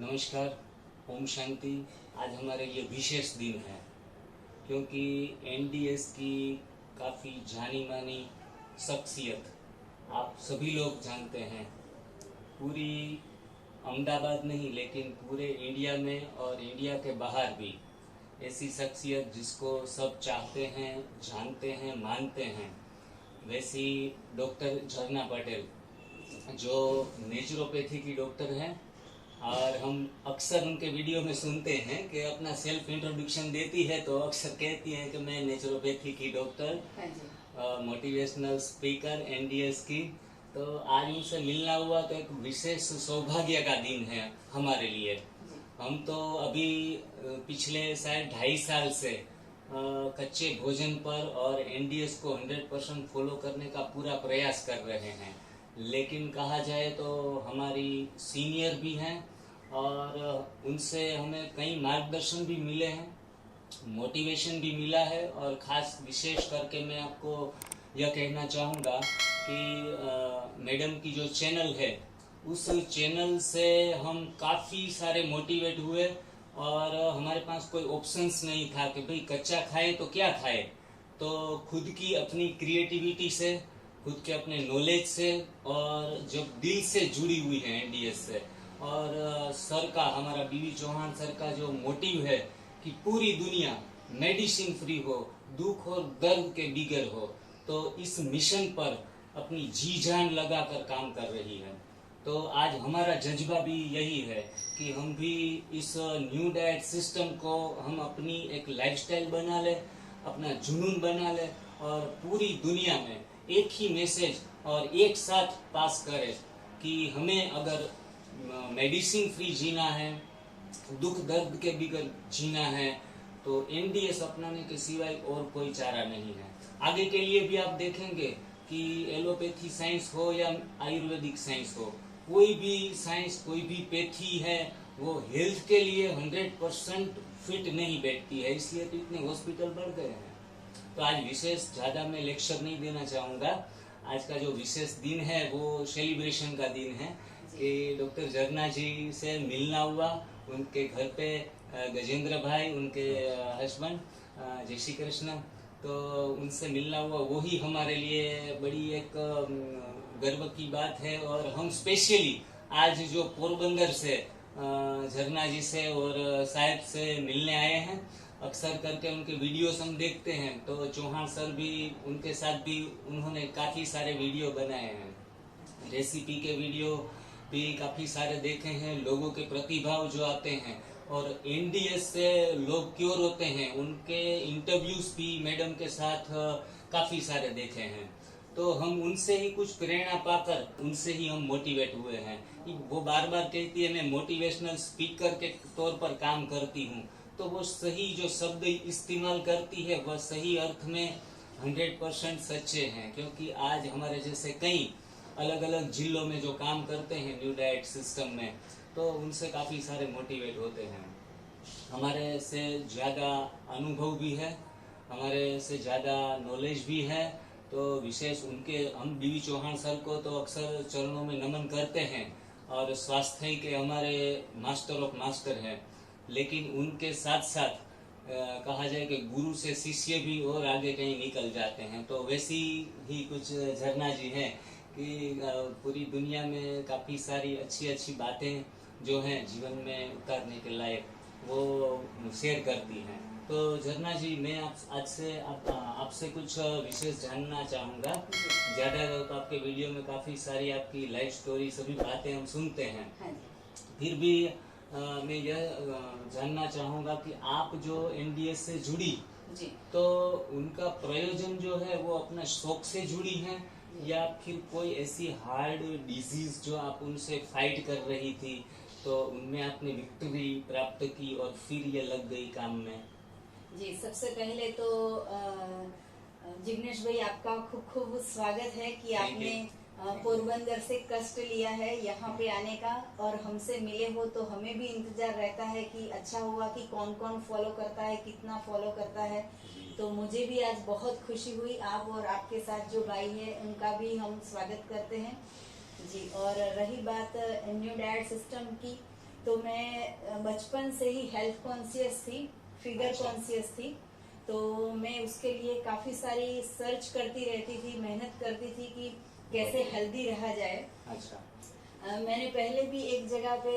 नमस्कार, ओम शांति। आज हमारे लिए विशेष दिन है क्योंकि एनडीएस की काफ़ी जानी मानी शख्सियत आप सभी लोग जानते हैं। पूरी अहमदाबाद नहीं लेकिन पूरे इंडिया में और इंडिया के बाहर भी ऐसी शख्सियत जिसको सब चाहते हैं, जानते हैं, मानते हैं, वैसी डॉक्टर झरना पटेल जो नेचुरोपैथी की डॉक्टर हैं। और हम अक्सर उनके वीडियो में सुनते हैं कि अपना सेल्फ इंट्रोडक्शन देती है तो अक्सर कहती हैं कि मैं नेचुरोपैथी की डॉक्टर, मोटिवेशनल स्पीकर एनडीएस की। तो आज उनसे मिलना हुआ तो एक विशेष सौभाग्य का दिन है हमारे लिए। हम तो अभी पिछले शायद 2.5 साल से कच्चे भोजन पर और एनडीएस को 100% फॉलो करने का पूरा प्रयास कर रहे हैं, लेकिन कहा जाए तो हमारी सीनियर भी हैं और उनसे हमें कई मार्गदर्शन भी मिले हैं, मोटिवेशन भी मिला है। और ख़ास विशेष करके मैं आपको यह कहना चाहूँगा कि मैडम की जो चैनल है उस चैनल से हम काफ़ी सारे मोटिवेट हुए और हमारे पास कोई ऑप्शंस नहीं था कि भाई कच्चा खाए तो क्या खाए। तो खुद की अपनी क्रिएटिविटी से, खुद के अपने नॉलेज से और जब दिल से जुड़ी हुई है एनडीएस से, और सर का, हमारा बीवी चौहान सर का जो मोटिव है कि पूरी दुनिया मेडिसिन फ्री हो, दुख और दर्द के बिगर हो, तो इस मिशन पर अपनी जी जान लगाकर काम कर रही है। तो आज हमारा जज्बा भी यही है कि हम भी इस न्यू डाइट सिस्टम को हम अपनी एक लाइफस्टाइल बना ले, अपना जुनून बना ले और पूरी दुनिया में एक ही मैसेज और एक साथ पास करे कि हमें अगर मेडिसिन फ्री जीना है, दुख दर्द के बिगर जीना है, तो एनडीएस अपनाने के सिवाय और कोई चारा नहीं है। आगे के लिए भी आप देखेंगे कि एलोपैथी साइंस हो या आयुर्वेदिक साइंस हो, कोई भी साइंस, कोई भी पैथी है वो हेल्थ के लिए 100% फिट नहीं बैठती है, इसलिए तो इतने हॉस्पिटल बढ़ गए हैं। तो आज विशेष ज़्यादा मैं लेक्चर नहीं देना चाहूँगा। आज का जो विशेष दिन है वो सेलिब्रेशन का दिन है कि डॉक्टर झरना जी से मिलना हुआ। उनके घर पे गजेंद्र भाई, उनके हस्बैंड, जय श्री कृष्ण, तो उनसे मिलना हुआ, वही हमारे लिए बड़ी एक गर्व की बात है। और हम स्पेशली आज जो पोरबंदर से झरना जी से और साहब से मिलने आए हैं, अक्सर करके उनके वीडियोस हम देखते हैं, तो चौहान सर भी, उनके साथ भी उन्होंने काफ़ी सारे वीडियो बनाए हैं, रेसिपी के वीडियो भी काफ़ी सारे देखे हैं, लोगों के प्रतिभाव जो आते हैं और एनडीएस से लोग क्योर होते हैं, उनके इंटरव्यूज भी मैडम के साथ काफ़ी सारे देखे हैं। तो हम उनसे ही कुछ प्रेरणा पाकर उनसे ही हम मोटिवेट हुए हैं। वो बार बार कहती है मैं मोटिवेशनल स्पीकर के तौर पर काम करती हूँ, तो वो सही जो शब्द इस्तेमाल करती है वह सही अर्थ में 100% सच्चे हैं। क्योंकि आज हमारे जैसे कई अलग अलग जिलों में जो काम करते हैं न्यू डाइट सिस्टम में, तो उनसे काफ़ी सारे मोटिवेट होते हैं। हमारे से ज़्यादा अनुभव भी है, हमारे से ज़्यादा नॉलेज भी है। तो विशेष उनके, हम बीवी चौहान सर को तो अक्सर चरणों में नमन करते हैं और स्वास्थ्य के हमारे मास्टर ऑफ मास्टर हैं, लेकिन उनके साथ साथ कहा जाए कि गुरु से शिष्य भी और आगे कहीं निकल जाते हैं। तो वैसी ही कुछ झरना जी हैं कि पूरी दुनिया में काफ़ी सारी अच्छी अच्छी बातें जो हैं जीवन में उतारने के लायक वो शेयर करती हैं। तो झरना जी, मैं आज से आपसे कुछ विशेष जानना चाहूँगा। ज़्यादा तो आपके वीडियो में काफ़ी सारी आपकी लाइफ स्टोरी, सभी बातें हम सुनते हैं, फिर भी मैं यह जानना चाहूँगा कि आप जो एनडीएस से जुड़ी जी, तो उनका प्रयोजन जो है वो अपना शौक से जुड़ी हैं या फिर कोई ऐसी हार्ड डिजीज जो आप उनसे फाइट कर रही थी तो उनमें आपने विक्ट्री प्राप्त की और फिर ये लग गई काम में? जी, सबसे पहले तो जिग्नेश भाई, आपका खूब खूब स्वागत है कि आपने पोरबंदर से कष्ट लिया है यहाँ पे आने का और हमसे मिले हो। तो हमें भी इंतजार रहता है कि अच्छा हुआ कि कौन कौन फॉलो करता है, कितना फॉलो करता है। तो मुझे भी आज बहुत खुशी हुई। आप और आपके साथ जो भाई है उनका भी हम स्वागत करते हैं जी। और रही बात न्यू डाइट सिस्टम की, तो मैं बचपन से ही हेल्थ कॉन्शियस थी, फिगर अच्छा। कॉन्शियस थी। तो मैं उसके लिए काफी सारी सर्च करती रहती थी, मेहनत करती थी कि कैसे हेल्दी रहा जाए। अच्छा। मैंने पहले भी एक जगह पे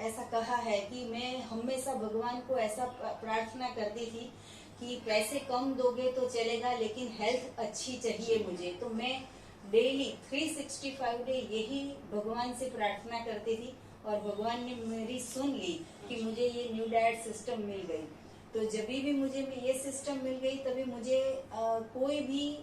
ऐसा कहा है कि मैं हमेशा भगवान को ऐसा प्रार्थना करती थी कि पैसे कम दोगे तो चलेगा लेकिन हेल्थ अच्छी चाहिए मुझे। तो मैं डेली 365 डे यही भगवान से प्रार्थना करती थी और भगवान ने मेरी सुन ली कि मुझे ये न्यू डाइट सिस्टम मिल गई। तो जब भी मुझे ये सिस्टम मिल गई तभी मुझे कोई भी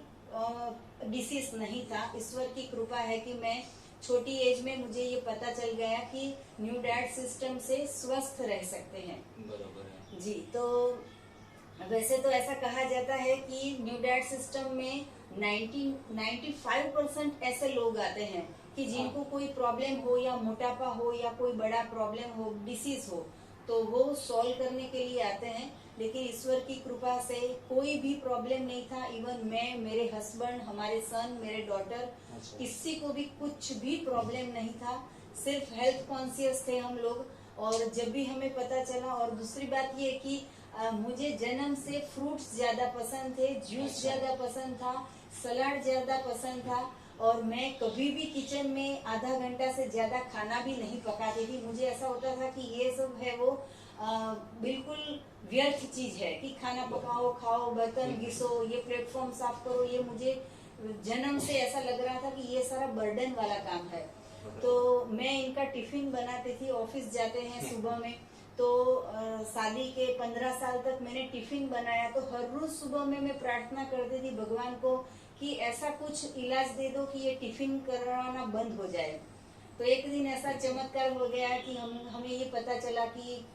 डिसीज नहीं था। ईश्वर की कृपा है कि मैं छोटी एज में मुझे ये पता चल गया कि न्यू डाइट सिस्टम से स्वस्थ रह सकते हैं। बरोबर है जी। तो वैसे तो ऐसा कहा जाता है कि न्यू डाइट सिस्टम में 95% ऐसे लोग आते हैं कि जिनको कोई प्रॉब्लम हो या मोटापा हो या कोई बड़ा प्रॉब्लम हो, डिसीज हो, तो वो सॉल्व करने के लिए आते हैं। लेकिन ईश्वर की कृपा से कोई भी प्रॉब्लम नहीं था। इवन मैं, मेरे हस्बैंड, हमारे सन, मेरे डॉटर, अच्छा। किसी को भी कुछ भी प्रॉब्लम नहीं था। सिर्फ हेल्थ कॉन्शियस थे हम लोग। और जब भी हमें पता चला, और दूसरी बात ये कि मुझे जन्म से फ्रूट्स ज्यादा पसंद थे, जूस अच्छा। ज्यादा पसंद था, सलाद ज्यादा पसंद था। और मैं कभी भी किचन में आधा घंटा से ज्यादा खाना भी नहीं पकाती थी। मुझे ऐसा होता था कि ये सब है वो बिल्कुल व्यर्थ चीज है कि खाना पकाओ, खाओ, बर्तन घिसो, ये प्लेटफॉर्म साफ करो। ये मुझे जन्म से ऐसा लग रहा था कि ये सारा बर्डन वाला काम है। तो मैं इनका टिफिन बनाती थी, ऑफिस जाते हैं सुबह में। तो शादी के 15 साल तक मैंने टिफिन बनाया। तो हर रोज सुबह में मैं प्रार्थना करती थी भगवान को कि ऐसा कुछ इलाज दे दो कि ये टिफिन करवाना बंद हो जाए। तो एक दिन ऐसा चमत्कार हो गया कि हमें ये पता चला कि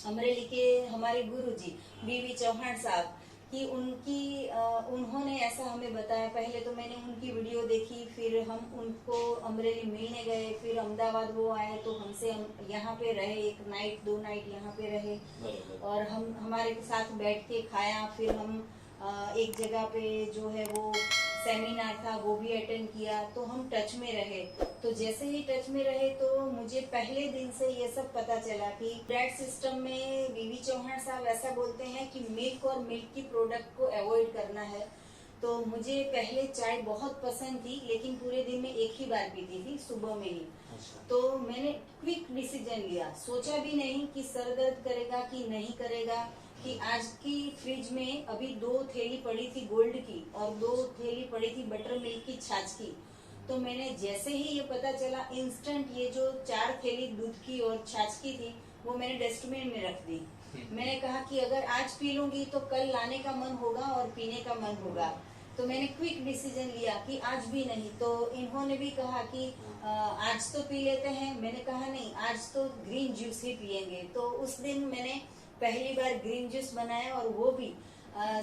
अमरेली के हमारे गुरुजी बीवी चौहान साहब कि उन्होंने ऐसा हमें बताया। पहले तो मैंने उनकी वीडियो देखी, फिर हम उनको अमरेली मिलने गए, फिर अहमदाबाद वो आए तो हमसे हम यहाँ पे रहे, 1 नाइट 2 नाइट यहाँ पे रहे। बरोबर। और हम हमारे साथ बैठ के खाया। फिर हम एक जगह पे जो है वो सेमिनार था वो भी अटेंड किया। तो हम टच में रहे। तो जैसे ही टच में रहे तो मुझे पहले दिन से ये सब पता चला कि डाइट सिस्टम में बीवी चौहान साहब ऐसा बोलते हैं कि मिल्क और मिल्क की प्रोडक्ट को अवॉइड करना है। तो मुझे पहले चाय बहुत पसंद थी लेकिन पूरे दिन में एक ही बार पीती थी, सुबह में ही। अच्छा। तो मैंने क्विक डिसीजन लिया, सोचा भी नहीं कि सर दर्द करेगा कि नहीं करेगा। कि आज की फ्रिज में अभी 2 थैली पड़ी थी गोल्ड की और 2 थैली पड़ी थी बटर मिल्क की छाछ की। तो मैंने जैसे ही ये पता चला, इंस्टेंट ये जो 4 थैली दूध की और छाछ की थी वो मैंने डस्टबिन में रख दी। मैंने कहा कि अगर आज पी लूंगी तो कल लाने का मन होगा और पीने का मन होगा। तो मैंने क्विक डिसीजन लिया कि आज भी नहीं। तो इन्होंने भी कहा कि आज तो पी लेते हैं। मैंने कहा नहीं, आज तो ग्रीन जूस ही पियेंगे। तो उस दिन मैंने पहली बार ग्रीन जूस बनाया और वो भी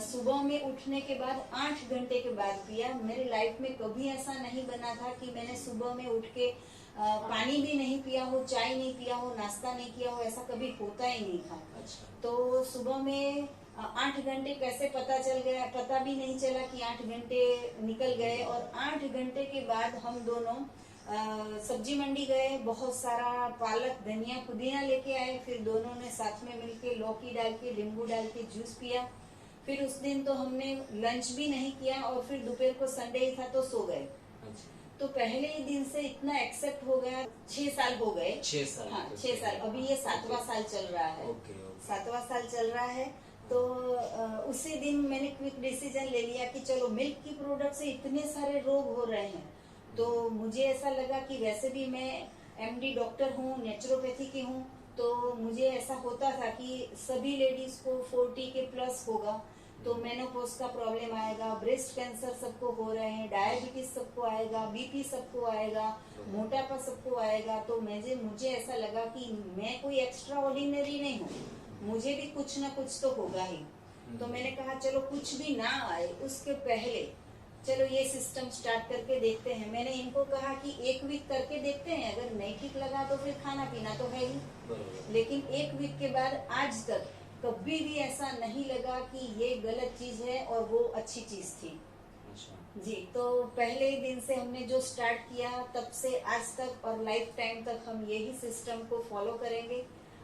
सुबह में उठने के बाद 8 घंटे के बाद पिया। मेरी लाइफ में कभी ऐसा नहीं बना था कि मैंने सुबह में उठ के पानी भी नहीं पिया हो, चाय नहीं पिया हो, नाश्ता नहीं किया हो, ऐसा कभी होता ही नहीं था। अच्छा। तो सुबह में 8 घंटे कैसे पता चल गया, पता भी नहीं चला कि 8 घंटे निकल गए। और 8 घंटे के बाद हम दोनों सब्जी मंडी गए, बहुत सारा पालक, धनिया, पुदीना लेके आए। फिर दोनों ने साथ में मिलके लौकी डाल के, नींबू डाल के जूस पिया। फिर उस दिन तो हमने लंच भी नहीं किया और फिर दोपहर को संडे ही था तो सो गए। अच्छा। तो पहले ही दिन से इतना एक्सेप्ट हो गया। 6 साल हो गए। 6 साल। हाँ, 6 साल। अभी ये 7वां साल चल रहा है। ओके। 7वां साल चल रहा है। तो उसी दिन मैंने क्विक डिसीजन ले लिया कि चलो, मिल्क की प्रोडक्ट से इतने सारे रोग हो रहे हैं। तो मुझे ऐसा लगा कि वैसे भी मैं एमडी डॉक्टर हूँ, नेचुरोपैथी की हूँ। तो मुझे ऐसा होता था कि सभी लेडीज को 40 के प्लस होगा तो मेनोपॉज का प्रॉब्लम आएगा, ब्रेस्ट कैंसर सबको हो रहे हैं, डायबिटीज सबको आएगा, बीपी सबको आएगा, मोटापा सबको आएगा। तो मुझे ऐसा लगा कि मैं कोई एक्स्ट्रा ऑर्डिनरी नहीं हूँ, मुझे भी कुछ ना कुछ तो होगा ही। तो मैंने कहा चलो कुछ भी ना आए उसके पहले चलो ये सिस्टम स्टार्ट करके देखते हैं। मैंने इनको कहा कि 1 वीक करके देखते हैं, अगर नहीं ठीक लगा तो फिर खाना पीना तो है ही। लेकिन 1 वीक के बाद आज तक कभी भी ऐसा नहीं लगा कि ये गलत चीज है और वो अच्छी चीज थी। अच्छा। जी, तो पहले ही दिन से हमने जो स्टार्ट किया तब से आज तक और लाइफ टाइम तक हम यही सिस्टम को फॉलो करेंगे।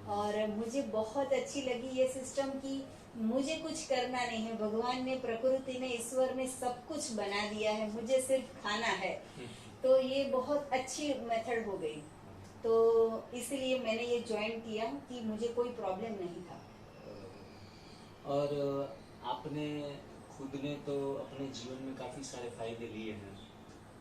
और मुझे बहुत अच्छी लगी ये सिस्टम कि मुझे कुछ करना नहीं है, भगवान ने, प्रकृति ने, ईश्वर ने सब कुछ बना दिया है, मुझे सिर्फ खाना है। तो ये बहुत अच्छी मेथड हो गई। तो इसलिए मैंने ये ज्वाइन किया कि मुझे कोई प्रॉब्लम नहीं था। और आपने खुद ने तो अपने जीवन में काफ़ी सारे फायदे लिए हैं,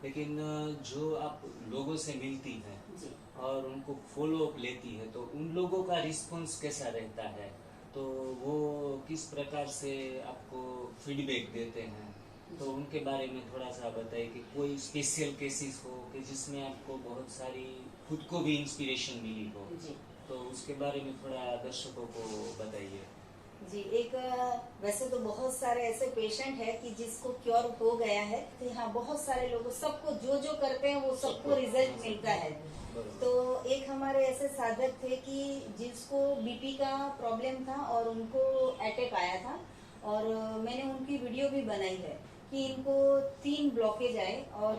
लेकिन जो आप लोगों से मिलती हैं जी और उनको फॉलो अप लेती है, तो उन लोगों का रिस्पॉन्स कैसा रहता है? तो वो किस प्रकार से आपको फीडबैक देते हैं? तो उनके बारे में थोड़ा सा बताइए कि कोई स्पेशल केसेस हो कि जिसमें आपको बहुत सारी खुद को भी इंस्पिरेशन मिली हो, जी तो उसके बारे में थोड़ा दर्शकों को बताइए। जी। एक वैसे तो बहुत सारे ऐसे पेशेंट है कि जिसको क्योर हो गया है, तो हाँ बहुत सारे लोगों, सबको जो जो करते हैं वो सबको रिजल्ट मिलता है। तो एक हमारे ऐसे साधक थे कि जिसको बीपी का प्रॉब्लम था और उनको अटैक आया था, और मैंने उनकी वीडियो भी बनाई है कि इनको 3 ब्लॉकेज आए, और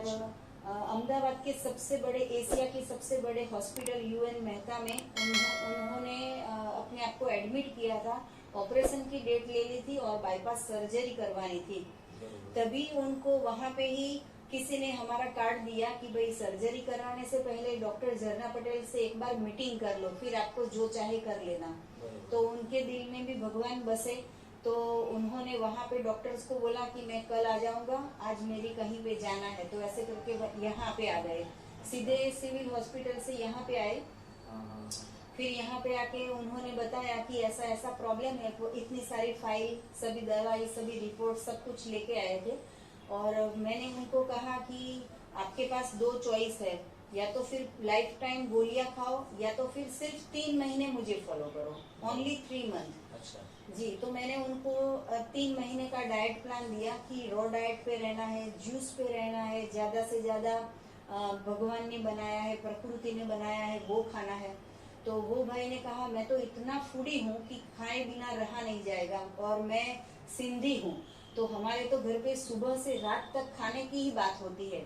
अहमदाबाद के सबसे बड़े, एशिया के सबसे बड़े हॉस्पिटल यूएन मेहता में उन्होंने अपने आप को एडमिट किया था। ऑपरेशन की डेट ले ली थी और बाईपास सर्जरी करवानी थी। तभी उनको वहां पे ही किसी ने हमारा कार्ड दिया कि भाई सर्जरी कराने से पहले डॉक्टर झरना पटेल से एक बार मीटिंग कर लो, फिर आपको जो चाहे कर लेना। तो उनके दिल में भी भगवान बसे, तो उन्होंने वहां पे डॉक्टर्स को बोला कि मैं कल आ जाऊंगा, आज मेरी कहीं पे जाना है। तो ऐसे करके यहाँ पे आ गए, सीधे सिविल हॉस्पिटल से यहाँ पे आए। फिर यहाँ पे आके उन्होंने बताया कि ऐसा ऐसा प्रॉब्लम है। वो इतनी सारी फाइल, सभी दवाई, सभी रिपोर्ट, सब कुछ लेके आए थे। और मैंने उनको कहा कि आपके पास 2 चॉइस है, या तो फिर लाइफ टाइम गोलियां खाओ, या तो फिर सिर्फ 3 महीने मुझे फॉलो करो, ओनली 3 मंथ। अच्छा जी, तो मैंने उनको 3 महीने का डाइट प्लान दिया कि रॉ डाइट पे रहना है, जूस पे रहना है, ज्यादा से ज्यादा भगवान ने बनाया है, प्रकृति ने बनाया है, वो खाना है। तो वो भाई ने कहा मैं तो इतना फूडी हूँ कि खाए बिना रहा नहीं जाएगा, और मैं सिंधी हूँ, तो हमारे तो घर पे सुबह से रात तक खाने की ही बात होती है।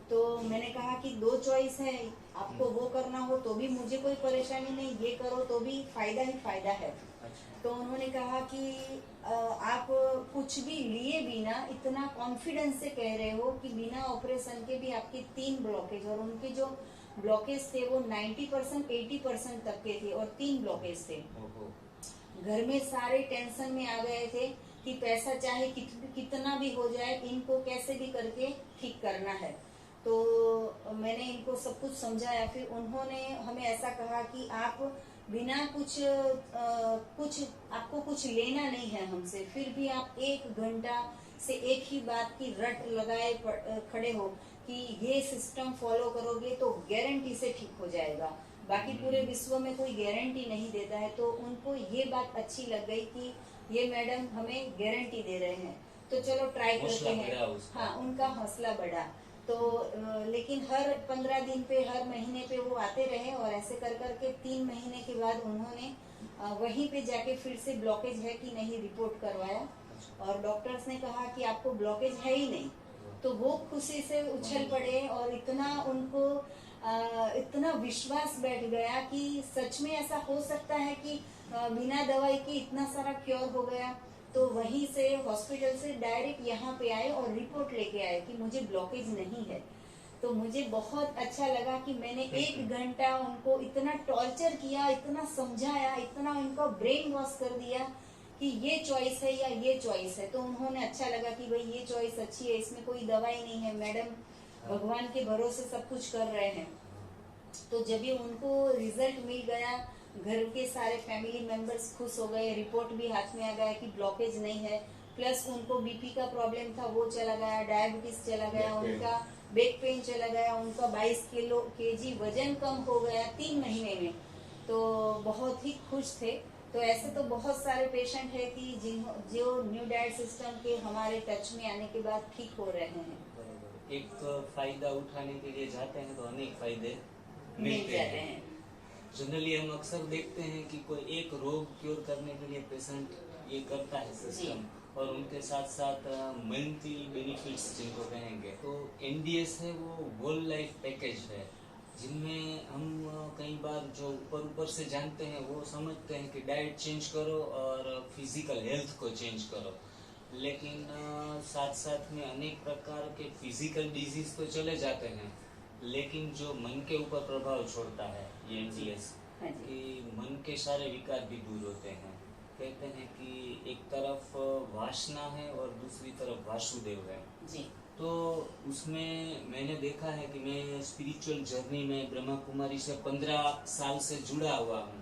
तो मैंने कहा कि 2 चॉइस है, आपको वो करना हो तो भी मुझे कोई परेशानी नहीं, ये करो तो भी फायदा ही फायदा है। अच्छा। तो उन्होंने कहा कि आप कुछ भी लिए बिना इतना कॉन्फिडेंस से कह रहे हो कि बिना ऑपरेशन के भी आपके 3 ब्लॉकेज, और उनके जो ब्लॉकेज थे वो 90% 80% तक के थे, और 3 ब्लॉकेज थे। घर में सारे टेंशन में आ गए थे कि पैसा चाहे कितना भी हो जाए, इनको कैसे भी करके ठीक करना है। तो मैंने इनको सब कुछ समझाया। फिर उन्होंने हमें ऐसा कहा कि आप बिना कुछ आपको कुछ लेना नहीं है हमसे, फिर भी आप 1 घंटा से एक ही बात की रट लगाए खड़े हो कि ये सिस्टम फॉलो करोगे तो गारंटी से ठीक हो जाएगा, बाकी पूरे विश्व में कोई गारंटी नहीं देता है। तो उनको ये बात अच्छी लग गई कि ये मैडम हमें गारंटी दे रहे हैं, तो चलो ट्राई करते हैं। हाँ, उनका हौसला बढ़ा। तो लेकिन हर 15 दिन पे, हर महीने पे वो आते रहे, और ऐसे कर करके 3 महीने के बाद उन्होंने वहीं पे जाके फिर से ब्लॉकेज है कि नहीं रिपोर्ट करवाया, और डॉक्टर्स ने कहा कि आपको ब्लॉकेज है ही नहीं। तो वो खुशी से उछल पड़े, और इतना उनको इतना विश्वास बैठ गया कि सच में ऐसा हो सकता है कि बिना दवाई के इतना सारा क्योर हो गया। तो वहीं से हॉस्पिटल से डायरेक्ट यहाँ पे आए और रिपोर्ट लेके आए कि मुझे ब्लॉकेज नहीं है। तो मुझे बहुत अच्छा लगा कि मैंने 1 घंटा उनको इतना टॉर्चर किया, इतना समझाया, इतना उनको ब्रेन वॉश कर दिया कि ये चॉइस है या ये चॉइस है। तो उन्होंने अच्छा लगा कि भाई ये चॉइस अच्छी है, इसमें कोई दवाई नहीं है, मैडम भगवान के भरोसे सब कुछ कर रहे हैं। तो जब ये उनको रिजल्ट मिल गया, घर के सारे फैमिली मेंबर्स खुश हो गए, रिपोर्ट भी हाथ में आ गया कि ब्लॉकेज नहीं है, प्लस उनको बीपी का प्रॉब्लम था वो चला गया, डायबिटीज चला गया, उनका बैक पेन चला गया, उनका 22 केजी वजन कम हो गया 3 महीने में। तो बहुत ही खुश थे। तो ऐसे तो बहुत सारे पेशेंट है कि जो न्यू डाइट सिस्टम के हमारे टच में आने के बाद ठीक हो रहे हैं। एक फायदा उठाने के लिए जाते हैं तो अनेक फायदे मिल जाते हैं। जनरली हम अक्सर देखते हैं कि कोई एक रोग क्योर करने के लिए पेशेंट ये करता है सिस्टम, और उनके साथ साथ मंथली बेनिफिट्स जिनको कहेंगे, तो एनडीएस है वो होल लाइफ पैकेज है, जिनमें हम कई बार जो ऊपर ऊपर से जानते हैं वो समझते हैं कि डाइट चेंज करो और फिजिकल हेल्थ को चेंज करो, लेकिन साथ साथ में अनेक प्रकार के फिजिकल डिजीज तो चले जाते हैं, लेकिन जो मन के ऊपर प्रभाव छोड़ता है ये एनडीएस, हाँ जी। कि मन के सारे विकार भी दूर होते हैं। कहते हैं कि एक तरफ वासना है और दूसरी तरफ वासुदेव है। जी। तो उसमें मैंने देखा है कि मैं स्पिरिचुअल जर्नी में ब्रह्मा कुमारी से 15 साल से जुड़ा हुआ हूँ,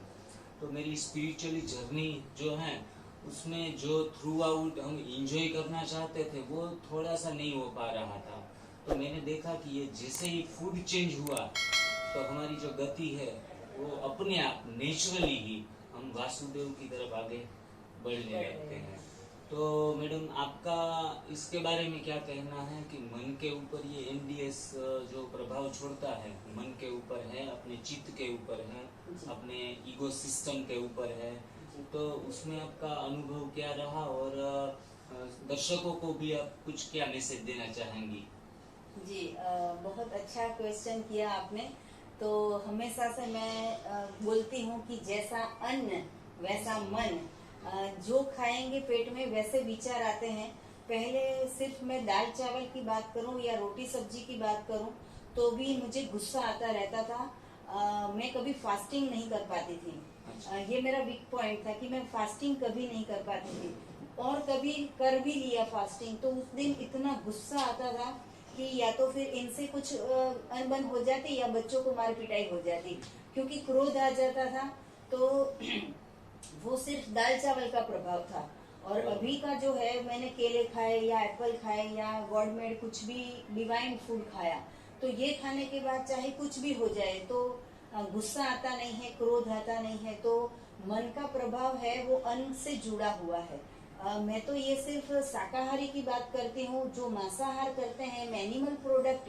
तो मेरी स्पिरिचुअली जर्नी जो है उसमें जो थ्रू आउट हम इंजॉय करना चाहते थे वो थोड़ा सा नहीं हो पा रहा था। तो मैंने देखा कि ये जैसे ही फूड चेंज हुआ तो हमारी जो गति है वो अपने आप नेचुरली ही हम वासुदेव की तरफ आगे बढ़ने लगते हैं। तो मैडम आपका इसके बारे में क्या कहना है कि मन के ऊपर ये एनडीएस जो प्रभाव छोड़ता है, मन के ऊपर है, अपने चित्त के ऊपर है, अपने ईगो सिस्टम के ऊपर है, तो उसमें आपका अनुभव क्या रहा और दर्शकों को भी आप कुछ क्या मैसेज देना चाहेंगी? जी, बहुत अच्छा क्वेश्चन किया आपने। तो हमेशा से मैं बोलती हूँ कि जैसा अन्न वैसा मन, जो खाएंगे पेट में वैसे विचार आते हैं। पहले सिर्फ मैं दाल चावल की बात करूं या रोटी सब्जी की बात करूं तो भी मुझे गुस्सा आता रहता था। मैं कभी फास्टिंग नहीं कर पाती थी। ये मेरा वीक पॉइंट था कि मैं फास्टिंग कभी नहीं कर पाती थी, और कभी कर भी लिया फास्टिंग तो उस दिन इतना गुस्सा आता था कि या तो फिर इनसे कुछ अनबन हो जाती या बच्चों को मार पिटाई हो जाती, क्योंकि क्रोध आ जाता था। तो वो सिर्फ दाल चावल का प्रभाव था। और अभी का जो है, मैंने केले खाए या एप्पल खाए या गॉड मेड कुछ भी डिवाइन फूड खाया, तो ये खाने के बाद चाहे कुछ भी हो जाए तो गुस्सा आता नहीं है, क्रोध आता नहीं है। तो मन का प्रभाव है वो अन्न से जुड़ा हुआ है। मैं तो ये सिर्फ शाकाहारी की बात करती हूँ। जो मांसाहार करते हैं, एनिमल प्रोडक्ट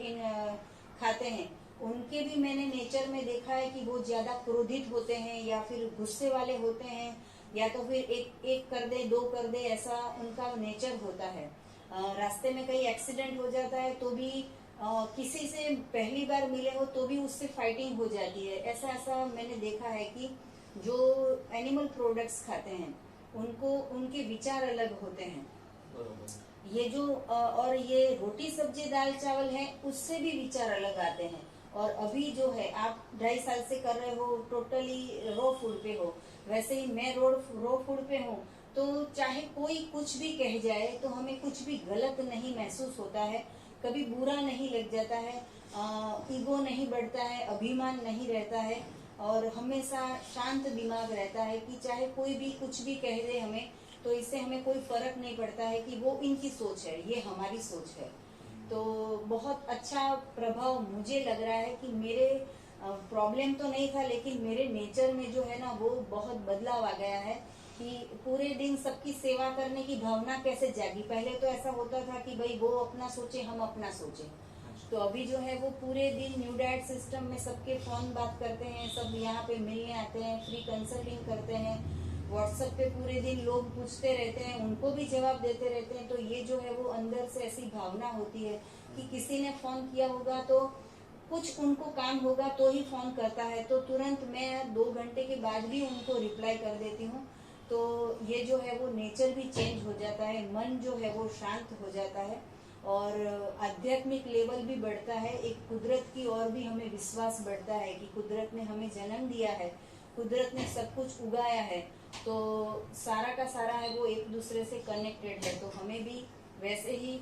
खाते हैं, उनके भी मैंने नेचर में देखा है कि वो ज्यादा क्रोधित होते हैं या फिर गुस्से वाले होते हैं, या तो फिर एक कर दे, दो कर दे, ऐसा उनका नेचर होता है। रास्ते में कहीं एक्सीडेंट हो जाता है तो भी किसी से पहली बार मिले हो तो भी उससे फाइटिंग हो जाती है। ऐसा ऐसा मैंने देखा है कि जो एनिमल प्रोडक्ट्स खाते हैं उनको उनके विचार अलग होते हैं। बरोबर। ये जो और ये रोटी सब्जी दाल चावल है उससे भी विचार अलग आते हैं। और अभी जो है आप 2.5 साल से कर रहे हो, टोटली रो फूड पे हो, वैसे ही मैं रो फूड पे हूँ। तो चाहे कोई कुछ भी कह जाए तो हमें कुछ भी गलत नहीं महसूस होता है, कभी बुरा नहीं लग जाता है, ईगो नहीं बढ़ता है, अभिमान नहीं रहता है, और हमेशा शांत दिमाग रहता है कि चाहे कोई भी कुछ भी कह दे हमें, तो इससे हमें कोई फर्क नहीं पड़ता है कि वो इनकी सोच है, ये हमारी सोच है। तो बहुत अच्छा प्रभाव मुझे लग रहा है कि मेरे प्रॉब्लम तो नहीं था, लेकिन मेरे नेचर में जो है ना वो बहुत बदलाव आ गया है कि पूरे दिन सबकी सेवा करने की भावना कैसे जागी। पहले तो ऐसा होता था कि भाई वो अपना सोचे, हम अपना सोचे। तो अभी जो है वो पूरे दिन न्यू डैड सिस्टम में सबके फोन बात करते हैं, सब यहाँ पे मिलने आते हैं, फ्री कंसल्टिंग करते हैं, व्हाट्सएप पे पूरे दिन लोग पूछते रहते हैं, उनको भी जवाब देते रहते हैं। तो ये जो है वो अंदर से ऐसी भावना होती है कि किसी ने फोन किया होगा तो कुछ उनको काम होगा तो ही फोन करता है, तो तुरंत मैं 2 घंटे के बाद भी उनको रिप्लाई कर देती हूँ। तो ये जो है वो नेचर भी चेंज हो जाता है, मन जो है वो शांत हो जाता है, और आध्यात्मिक लेवल भी बढ़ता है। एक कुदरत की ओर भी हमें विश्वास बढ़ता है कि कुदरत ने हमें जन्म दिया है, कुदरत ने सब कुछ उगाया है, तो सारा का सारा है वो एक दूसरे से कनेक्टेड है। तो हमें भी वैसे ही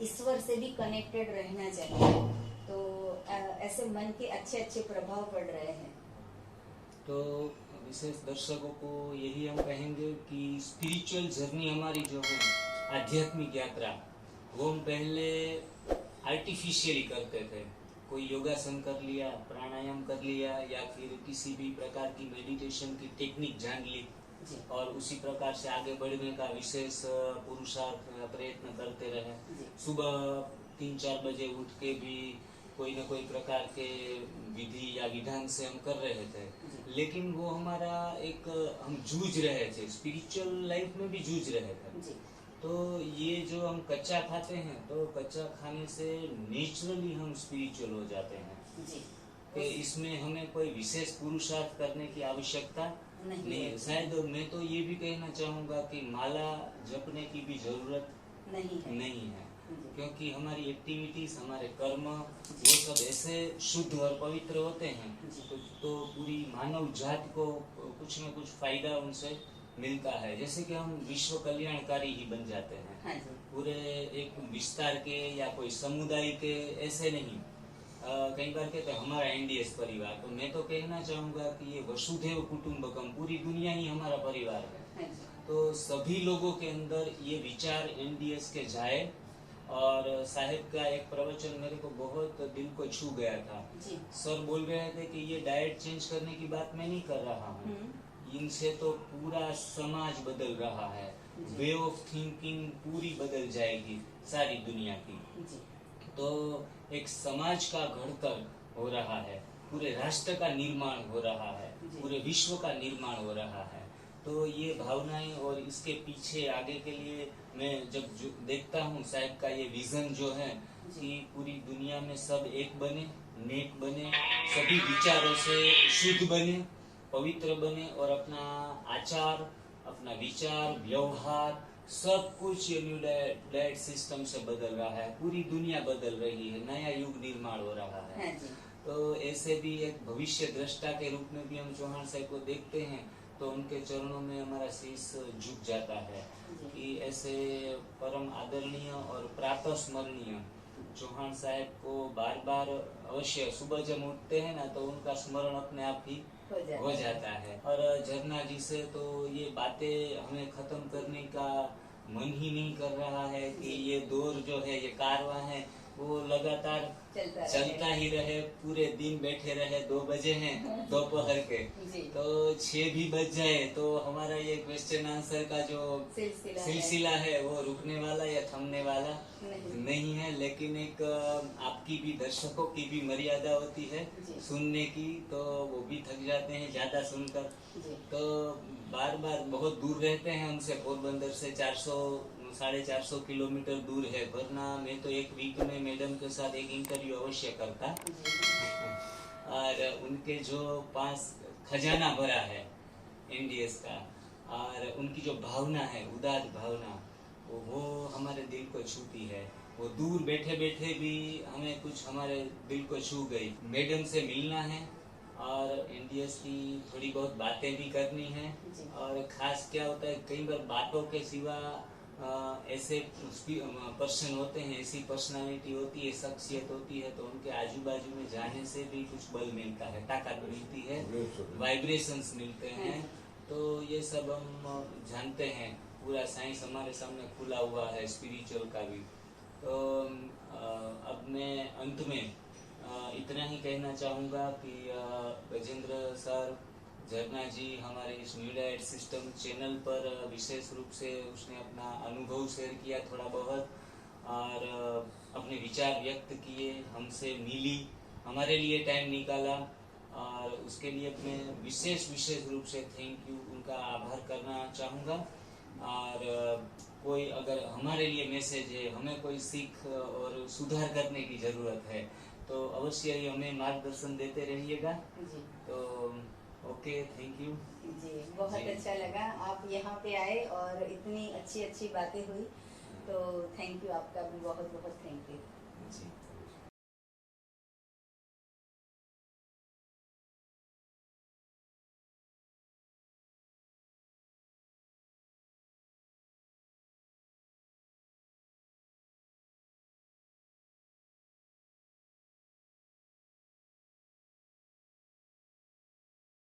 ईश्वर से भी कनेक्टेड रहना चाहिए। तो ऐसे मन के अच्छे अच्छे प्रभाव पड़ रहे हैं। तो विशेष दर्शकों को यही हम कहेंगे कि स्पिरिचुअल जर्नी हमारी जो है, आध्यात्मिक यात्रा, वो हम पहले आर्टिफिशियली करते थे। कोई योगासन कर लिया, प्राणायाम कर लिया, या फिर किसी भी प्रकार की मेडिटेशन की टेक्निक जान ली और उसी प्रकार से आगे बढ़ने का विशेष पुरुषार्थ प्रयत्न करते रहे। सुबह 3-4 बजे उठ के भी कोई न कोई प्रकार के विधि या विधान से हम कर रहे थे, लेकिन वो हमारा एक हम जूझ रहे थे, स्पिरिचुअल लाइफ में भी जूझ रहे थे। तो ये जो हम कच्चा खाते हैं तो कच्चा खाने से नेचुरली हम स्पिरिचुअल हो जाते हैं जी कि इसमें हमें कोई विशेष पुरुषार्थ करने की आवश्यकता नहीं है। है। शायद मैं तो ये भी कहना चाहूँगा कि माला जपने की भी जरूरत नहीं है जी। क्योंकि हमारी एक्टिविटीज, हमारे कर्म वो सब ऐसे शुद्ध और पवित्र होते हैं तो पूरी मानव जाति को कुछ न कुछ फायदा उनसे मिलता है। जैसे कि हम विश्व कल्याणकारी ही बन जाते हैं। हाँ जी। पूरे एक विस्तार के या कोई समुदाय के ऐसे नहीं। कई बार कहते हैं हमारा एनडीएस परिवार, तो मैं तो कहना चाहूँगा कि ये वसुधैव कुटुंबकम, पूरी दुनिया ही हमारा परिवार है। हाँ जी। तो सभी लोगों के अंदर ये विचार एनडीएस के जाए। और साहिब का एक प्रवचन मेरे को बहुत दिल को छू गया था। जी। सर बोल रहे थे कि ये डाइट चेंज करने की बात मैं नहीं कर रहा हूँ, इनसे तो पूरा समाज बदल रहा है, वे ऑफ थिंकिंग पूरी बदल जाएगी सारी दुनिया की। जी। तो एक समाज का घड़तर हो रहा है, पूरे राष्ट्र का निर्माण हो रहा है, पूरे विश्व का निर्माण हो रहा है। तो ये भावनाएं और इसके पीछे आगे के लिए मैं जब देखता हूँ साहिब का ये विजन जो है कि पूरी दुनिया में सब एक बने, नेक बने, सभी विचारों से शुद्ध बने, पवित्र बने और अपना आचार, अपना विचार, व्यवहार सब कुछ ये न्यू डाइट सिस्टम से बदल रहा है। पूरी दुनिया बदल रही है, नया युग निर्माण हो रहा है। हाँ जी। तो ऐसे भी एक भविष्य दृष्टा के रूप में भी हम चौहान साहब को देखते हैं तो उनके चरणों में हमारा शीश झुक जाता है कि ऐसे परम आदरणीय और प्रातः स्मरणीय चौहान साहब को बार बार अवश्य सुबह जब उठते हैं ना तो उनका स्मरण अपने आप ही हो जाता है। और झरना जी से तो ये बातें हमें खत्म करने का मन ही नहीं कर रहा है कि ये दौर जो है, ये कारवां है, वो लगातार चलता ही रहे, पूरे दिन बैठे रहे। 2 बजे हैं दोपहर के, तो 6 भी बज जाए तो हमारा ये क्वेश्चन आंसर का जो सिलसिला है वो रुकने वाला या थमने वाला नहीं है। लेकिन एक आपकी भी, दर्शकों की भी मर्यादा होती है सुनने की, तो वो भी थक जाते हैं ज्यादा सुनकर। तो बार बार बहुत दूर रहते हैं हमसे, पोरबंदर से 400-450 किलोमीटर दूर है, वरना मैं तो एक वीक में मैडम के साथ एक इंटरव्यू अवश्य करता। और उनके जो 5 खजाना भरा है एनडीएस का, और उनकी जो भावना है, उदार भावना, वो हमारे दिल को छूती है। वो दूर बैठे बैठे भी हमें कुछ हमारे दिल को छू गई। मैडम से मिलना है और एनडीएस की थोड़ी बहुत बातें भी करनी है। और खास क्या होता है, कई बार बातों के सिवा ऐसे पर्सन होते हैं, ऐसी पर्सनालिटी होती है, शख्सियत होती है, तो उनके आजू बाजू में जाने से भी कुछ बल मिलता है, ताकत मिलती है, वाइब्रेशंस मिलते हैं। तो ये सब हम जानते हैं, पूरा साइंस हमारे सामने खुला हुआ है, स्पिरिचुअल का भी। तो अब मैं अंत में इतना ही कहना चाहूँगा कि गजेंद्र सर, झरना जी हमारे इस न्यू डाइट सिस्टम चैनल पर विशेष रूप से उसने अपना अनुभव शेयर किया थोड़ा बहुत, और अपने विचार व्यक्त किए, हमसे मिली, हमारे लिए टाइम निकाला, और उसके लिए मैं विशेष रूप से थैंक यू, उनका आभार करना चाहूँगा। और कोई अगर हमारे लिए मैसेज है, हमें कोई सीख और सुधार करने की ज़रूरत है, तो अवश्य ही हमें मार्गदर्शन देते रहिएगा। तो ओके, थैंक यू जी। बहुत अच्छा लगा आप यहाँ पे आए और इतनी अच्छी बातें हुई, तो थैंक यू, आपका भी बहुत बहुत थैंक यू जी।